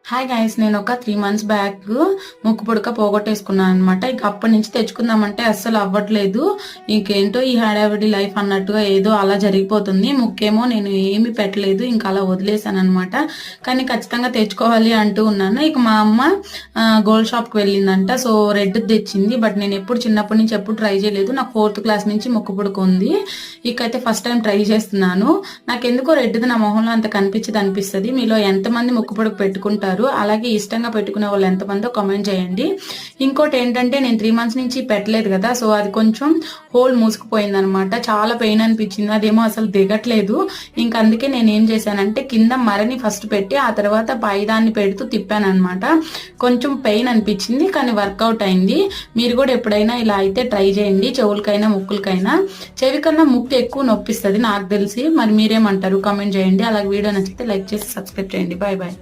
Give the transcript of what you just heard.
Hi guys, నేను ఒక 3 months back ముక్కు పుడక పోగొట్టేసుకున్నాను అనమాట. ఇక అప్పటి నుంచి తెచ్చుకుందామంటే అస్సలు అవ్వట్లేదు. ఇంకేంటో ఈ హడావిడి లైఫ్ అన్నట్టుగా ఏదో అలా జరిగిపోతుంది. ముక్కేమో నేను ఏమి పెట్టలేదు, ఇంకా అలా వదిలేసాను అనమాట. కానీ ఖచ్చితంగా తెచ్చుకోవాలి అంటూ ఉన్నాను. ఇక మా అమ్మ గోల్డ్ షాప్కి వెళ్ళిందంట. సో రెడ్ తెచ్చింది. బట్ నేను ఎప్పుడు చిన్నప్పటి నుంచి ఎప్పుడు ట్రై చేయలేదు. నాకు 4th క్లాస్ నుంచి ముక్కు పుడక ఉంది. ఇకైతే ఫస్ట్ టైం ట్రై చేస్తున్నాను. నాకు ఎందుకో రెడ్ది నా మొహంలో అంత అనిపిస్తుంది. మీలో ఎంతమంది ముక్కు పుడక పెట్టుకుంటారు, అలాగే ఇష్టంగా పెట్టుకునే వాళ్ళు ఎంతమందో కామెంట్ చేయండి. ఇంకోటి ఏంటంటే నేను 3 మంత్స్ నుంచి పెట్టలేదు కదా, సో అది కొంచెం హోల్ మూసుకుపోయింది అనమాట. చాలా పెయిన్ అనిపించింది. అదేమో అసలు దిగట్లేదు. ఇంకా అందుకే నేను ఏం చేశానంటే కింద మరని ఫస్ట్ పెట్టి ఆ తర్వాత పైదాన్ని పెడుతూ తిప్పాను అనమాట. కొంచెం పెయిన్ అనిపించింది, కానీ వర్కౌట్ అయింది. మీరు కూడా ఎప్పుడైనా ఇలా అయితే ట్రై చేయండి. చెవులకైనా ముక్కులకైనా. చెవి కన్నా ముక్కు ఎక్కువ నొప్పిస్తుంది నాకు తెలిసి. మరి మీరేమంటారు కామెంట్ చేయండి. అలాగే వీడియో నచ్చితే లైక్ చేసి సబ్స్క్రైబ్ చేయండి. Bye bye.